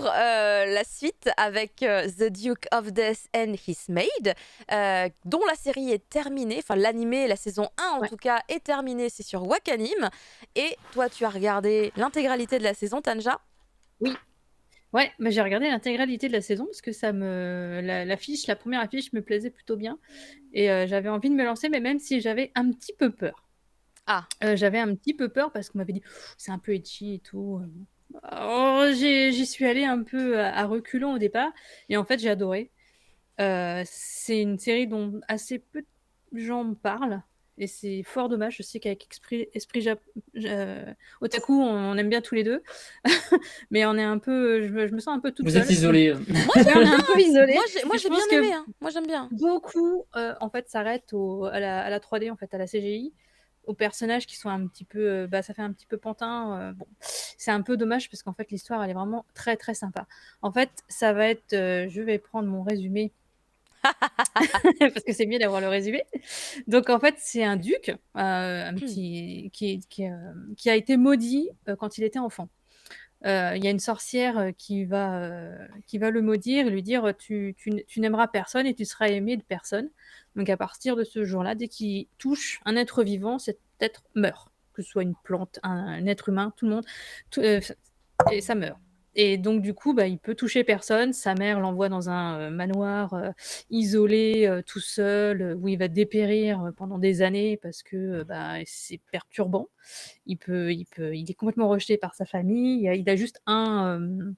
la suite avec The Duke of Death and His Maid, dont la série est terminée, enfin l'animé, la saison 1 en Ouais. tout cas, est terminée, c'est sur Wakanim. Et toi, tu as regardé l'intégralité de la saison, Tanja? Oui. Ouais, mais j'ai regardé l'intégralité de la saison parce que la première affiche me plaisait plutôt bien et j'avais envie de me lancer, mais même si j'avais un petit peu peur. Ah, J'avais un petit peu peur parce qu'on m'avait dit: «C'est un peu hetty et tout», alors j'y suis allée un peu à reculons au départ et en fait j'ai adoré. C'est une série dont assez peu de gens me parlent et c'est fort dommage. Je sais qu'avec esprit otaku, on aime bien tous les 2, mais on est un peu, je me sens un peu toute Vous êtes seule. isolés. moi Ouais, j'aime on est bien. un peu isolés Moi et je j'ai bien pense que aimé, hein. Moi j'aime bien. beaucoup, en fait, s'arrêtent à la 3D, en fait, à la CGI, aux personnages qui sont un petit peu, ça fait un petit peu pantin, bon, c'est un peu dommage parce qu'en fait, l'histoire, elle est vraiment très, très sympa. En fait, ça va être, je vais prendre mon résumé parce que c'est mieux d'avoir le résumé. Donc en fait, c'est un duc, un petit qui a été maudit, quand il était enfant. Il y a une sorcière, qui va le maudire et lui dire: Tu n'aimeras personne et tu seras aimé de personne». Donc à partir de ce jour-là, dès qu'il touche un être vivant, cet être meurt, que ce soit une plante, un être humain, tout le monde, tout, et ça meurt. Et donc du coup, il peut toucher personne. Sa mère l'envoie dans un, manoir, isolé, tout seul, où il va dépérir, pendant des années parce que, c'est perturbant. Il est complètement rejeté par sa famille. Il a juste comment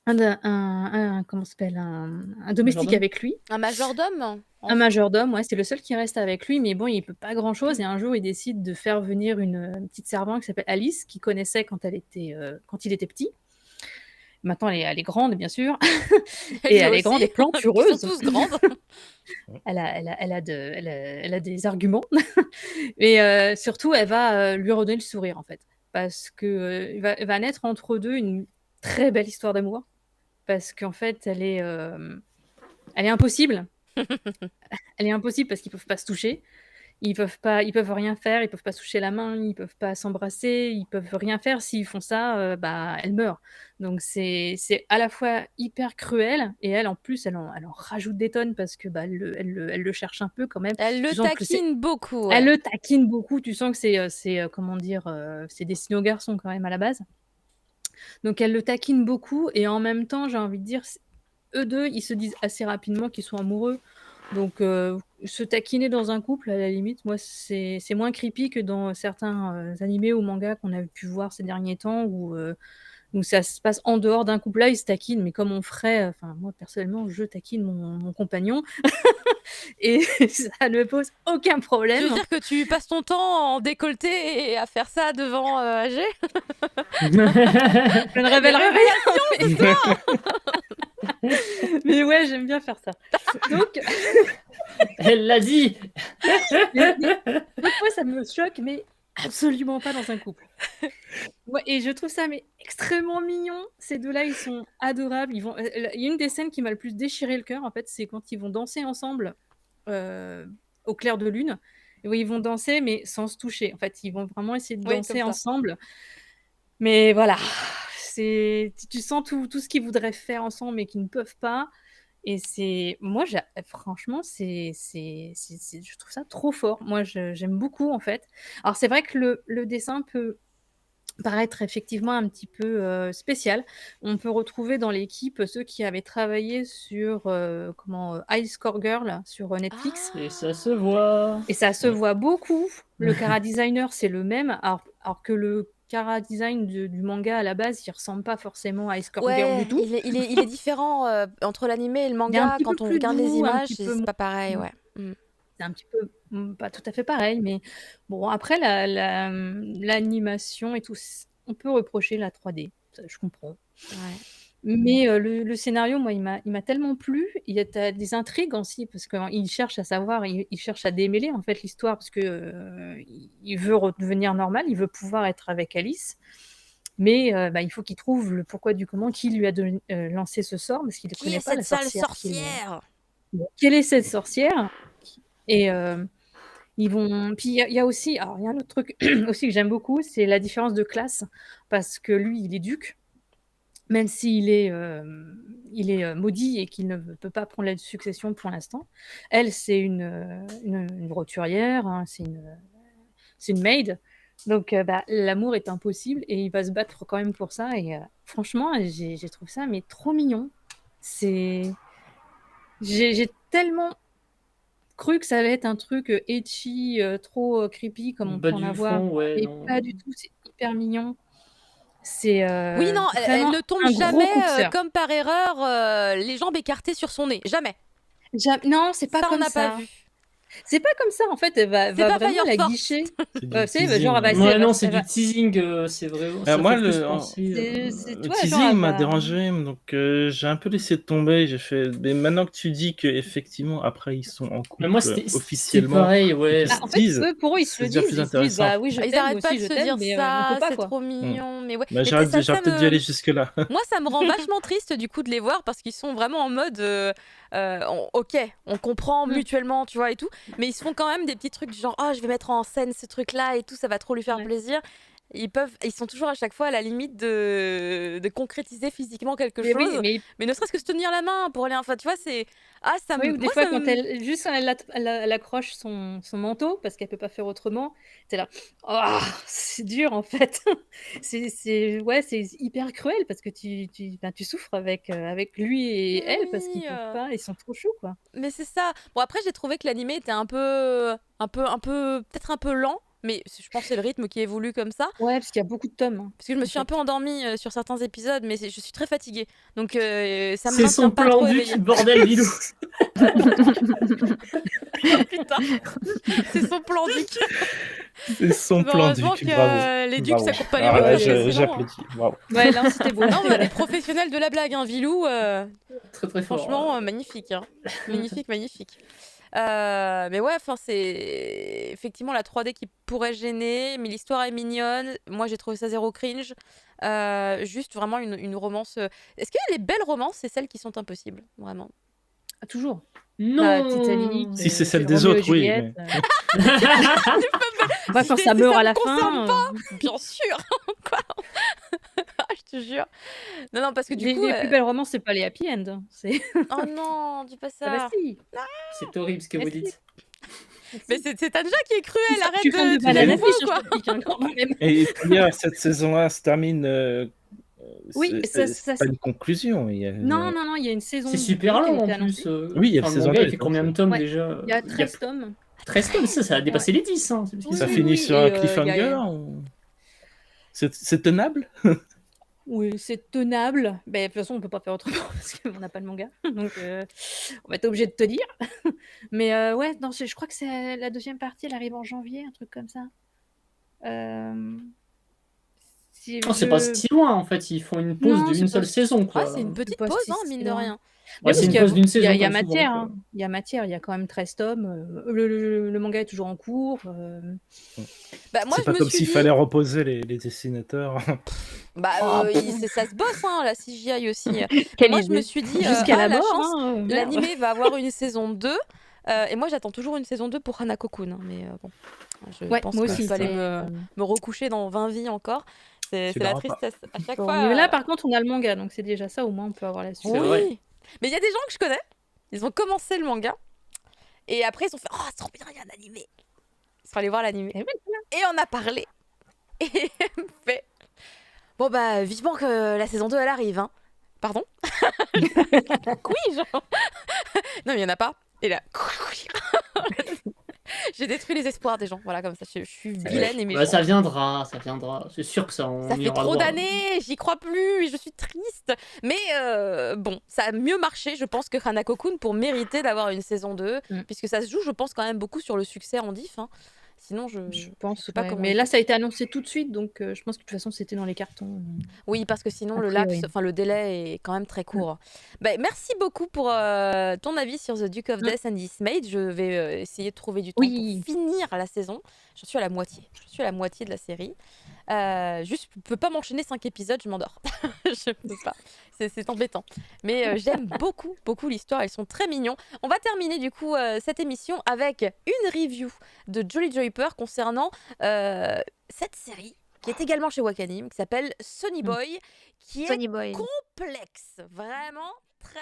ça s'appelle? Un domestique Majordome? avec lui, Un majordome, un enfin. majordome, ouais, c'est le seul qui reste avec lui, mais bon, il peut pas grand-chose et un jour, il décide de faire venir une petite servante qui s'appelle Alice, qu'il connaissait quand il était petit. Maintenant, elle est grande, bien sûr, Et et lui elle est aussi, grande et qui sont plantureuse. tous grandes. Elle a des arguments et surtout, elle va, lui redonner le sourire, en fait, parce que, il va naître entre eux 2 une très belle histoire d'amour parce qu'en fait, elle est impossible. Elle est impossible parce qu'ils peuvent pas se toucher. Ils peuvent rien faire, ils peuvent pas se toucher la main, ils peuvent pas s'embrasser, ils peuvent rien faire. S'ils font ça, elle meurt. Donc c'est à la fois hyper cruel et elle, en plus, elle en rajoute des tonnes parce que, elle le cherche un peu quand même. Elle le Tu sens que c'est taquine beaucoup, Elle ouais. le taquine beaucoup, tu sens que comment dire? C'est destiné aux garçons quand même à la base. Donc elle le taquine beaucoup et en même temps, j'ai envie de dire, eux 2, ils se disent assez rapidement qu'ils sont amoureux. Donc se taquiner dans un couple, à la limite, moi, c'est moins creepy que dans certains, animés ou mangas qu'on a pu voir ces derniers temps où ça se passe en dehors d'un couple. Là, ils se taquinent, mais comme on ferait, enfin moi personnellement, je taquine mon compagnon et ça ne pose aucun Tu veux problème. dire que tu passes ton temps en décolleté et à faire ça devant AG? Je ne Les révélerai rien, révélations! mais ouais, j'aime bien faire ça. Donc Elle l'a dit. donc moi, ça me choque, mais absolument pas dans un couple. Ouais, et je trouve ça mais extrêmement mignon. Ces 2-là, ils sont adorables. Il y a une des scènes qui m'a le plus déchiré le cœur, en fait, c'est quand ils vont danser ensemble, heu, au clair de lune, et où ils vont danser, mais sans se toucher. En fait, ils vont vraiment essayer de Oui, comme danser ça. ensemble, mais voilà, tu sens tout ce qu'ils voudraient faire ensemble, mais qu'ils ne peuvent pas. Et c'est moi, franchement, je trouve ça trop fort. Moi, j'aime beaucoup, en fait. Alors c'est vrai que le dessin peut paraître effectivement un petit peu, spécial. On peut retrouver dans l'équipe ceux qui avaient travaillé sur, High Score Girl sur, Netflix, Et ça se Ah! voit. et ça se voit beaucoup. Le chara-designer, c'est le même, alors que le chara-design du manga à la base, il ressemble pas forcément à High Score Girl Ouais, du tout. il est différent, entre l'animé et le Il est un manga. petit peu Quand on plus regarde les doux, un images, petit peu c'est moins. pas pareil, ouais. C'est un petit peu, pas tout à fait pareil, mais bon, après l'animation et tout, on peut reprocher la 3D, ça je comprends. Ouais. Mais le scénario, moi, il m'a tellement plu. Tu as des intrigues aussi parce qu'il cherche à savoir, il cherche à démêler, en fait, l'histoire parce que, il veut redevenir normal, il veut pouvoir être avec Alice, mais il faut qu'il trouve le pourquoi du comment, qui lui a lancé ce sort parce qu'il ne Qui est connaît pas cette la sale sorcière sorcière? quelle est cette sorcière? Et ils vont puis il y a aussi, alors il y a un autre truc aussi que j'aime beaucoup, c'est la différence de classe parce que lui, il est duc, même s'il est maudit et qu'il ne peut pas prendre la succession pour l'instant. Elle, c'est une roturière, hein, c'est une maid. Donc, l'amour est impossible et il va se battre quand même pour ça. Et franchement, j'ai trouvé ça mais trop mignon. J'ai tellement cru que ça allait être un truc ecchi, trop creepy comme on Bas peut en du avoir. front, ouais, Et non. pas du tout, c'est hyper mignon. C'est Oui, non, elle vraiment ne tombe un gros jamais coup de cœur. comme par erreur, les jambes écartées sur son nez. Jamais. Non, c'est pas Ça, on comme n'a pas ça. vu. C'est pas comme ça, en fait, elle va C'est pas vraiment Fire la Force. guicher. C'est du Tu sais, teasing. genre, elle va essayer, Ouais, elle va- non, c'est elle du va- teasing, c'est vraiment. Ça moi, fait plus penser. c'est- le tu vois, genre, teasing elle m'a va- dérangé, donc j'ai un peu laissé tomber. J'ai fait, mais maintenant que tu dis que effectivement après ils sont en couple Mais moi, c'était officiellement, pareil, ouais. et qu'ils en se fait, disent, eux, pour eux, ils se ça le devient disent. plus Ils se disent, intéressant. oui, je Ils t'aime, arrêtent moi pas aussi, de je se t'aime, dire mais on ça, peut pas, c'est quoi. trop mignon. Mais ouais. Bah, Mais j'aurais ça peut-être dû me- aller jusque là. Moi, ça me rend vachement triste du coup de les voir parce qu'ils sont vraiment en mode ok, on comprend mutuellement, tu vois, et tout, mais ils se font quand même des petits trucs du genre je vais mettre en scène ce truc-là et tout, ça va trop lui faire Ouais. plaisir. Ils sont toujours à chaque fois à la limite de concrétiser physiquement quelque Mais oui, chose, mais mais ne serait-ce que se tenir la main pour aller, enfin, tu vois, c'est ça oui, me, ou des moi, fois, ça quand me- elle accroche son manteau parce qu'elle peut pas faire autrement, t'es là, oh, c'est dur en fait. Ouais, c'est hyper cruel parce que tu souffres avec lui et elle parce qu'ils Oui, peuvent pas, ils sont trop choux, quoi. mais c'est ça. Bon, après, j'ai trouvé que l'animé était peut-être un peu lent, mais je pense que c'est le rythme qui est voulu comme ça. Ouais, parce qu'il y a beaucoup de tomes, hein, Parce que je me en suis un fait. peu endormie sur certains épisodes, mais je suis très fatiguée. Donc ça me C'est maintient son pas plan trop du éveillée. bordel, Vilou. Putain, c'est son plan duc. C'est son plan Heureusement duc, que bravo. les ducs, Bravo. ça court pas les Ah rues. ouais, parce que sinon, j'applaudis. Bravo. Ouais, là, c'était beau. Non, on a des professionnels de la blague, hein. Vilou, Très très fort. franchement, magnifique. Hein. Magnifique, magnifique. Mais ouais, enfin, c'est effectivement la 3D qui pourrait gêner, mais l'histoire est mignonne. Moi, j'ai trouvé ça zéro cringe. Juste vraiment une romance. Est-ce que les belles romances, c'est celles qui sont impossibles, vraiment? Ah, toujours. Non. Titanic. Si c'est celle des Roméo et autres, oui. Juliette, Mais... Ouais, quand Si ça si meurt ça à me la concerne fin. Bien sûr. Quoi? Je te jure. Non, parce que du Les coup. plus belles romances, c'est pas les happy end. Hein. Oh non, dis pas Ah bah ça. si. C'est horrible ce que vous Merci. dites. Mais c'est Tanja qui est cruelle, arrête Tu fais de de banana nouveau, fish, quoi. je te pique, hein, quand même. Et d'ailleurs, cette saison-là se termine. Oui, c'est pas une conclusion. Non, il y a une saison. C'est super 2 qui a long en été annoncée. plus. Oui, il y a Enfin, la le saison manga, 2, il fait combien de tomes Ouais. déjà? Il y a 13 tomes. 13 tomes, ça a dépassé les 10. Hein. Oui, Ça oui, finit oui, sur et, un il y a- cliffhanger ou... C'est tenable? Oui, c'est tenable. Mais de toute façon, on peut pas faire autrement parce qu'on n'a pas le manga. Donc, on va être obligé de te dire. Mais ouais, non, je crois que c'est la deuxième partie, elle arrive en janvier, un truc comme ça. Non, c'est pas si loin en fait, ils font une pause Non, d'une c'est pas seule saison quoi. C'est une petite pas pause, si mine de loin. rien. Ouais, c'est parce une pause d'une Il saison. y a comme souvent, matière, quoi. hein. Il y a matière, il y a quand même 13 tomes. Le manga est toujours en cours. Bah, moi, C'est je pas me comme suis s'il dit. fallait reposer les dessinateurs. Bah, ça se bosse, hein, la CGI aussi. Quelle Moi, je me idée. suis dit, Jusqu'à la mort. chance, hein, merde. l'animé va avoir une saison 2. Et moi, j'attends toujours une saison 2 pour Hanako-kun. Hein, mais bon, je Ouais, pense moi qu'il aussi. fallait c'est- me recoucher dans 20 vies encore. C'est Tu la l'auras pas. tristesse. À chaque Bon, fois. mais là, par contre, on a le manga, donc c'est déjà ça, au moins, on peut avoir la suite. C'est vrai. Oui. Mais il y a des gens que je connais. Ils ont commencé le manga. Et après, ils ont fait oh, c'est trop bien, il y a un animé. Ils sont allés voir l'animé. Et oui, Et on a parlé. Et elle me fait bon, bah, vivement que la saison 2 elle arrive. Hein. Pardon. Oui, genre. Non, mais il n'y en a pas. Et là. J'ai détruit les espoirs des gens. Voilà, comme ça, je suis vilaine et Bah, méchante. ça viendra. C'est sûr que ça. On Ça fait ira trop le voir. d'années, j'y crois plus, et je suis triste. Mais bon, ça a mieux marché, je pense, que Hanako-kun pour mériter d'avoir une saison 2, puisque ça se joue, je pense, quand même beaucoup sur le succès en diff. Hein. Sinon, je pense sais pas ouais. comment. Mais là, ça a été annoncé tout de suite, donc je pense que de toute façon, c'était dans les cartons. Oui, parce que sinon, A le priori. laps, enfin le délai est quand même très court. Bah, merci beaucoup pour ton avis sur The Duke of Death and His Maid. Je vais essayer de trouver du temps Oui. pour finir la saison. J'en suis à la moitié. Je suis à la moitié de la série. Juste, je peux pas m'enchaîner 5 épisodes, je m'endors. Je peux pas. C'est embêtant. Mais j'aime beaucoup, beaucoup l'histoire. Ils sont très mignons. On va terminer du coup cette émission avec une review de Jolly Joyper concernant cette série qui est également chez Wakanim, qui s'appelle Sonny Mm. Boy, qui est Sonny Boy. complexe, vraiment très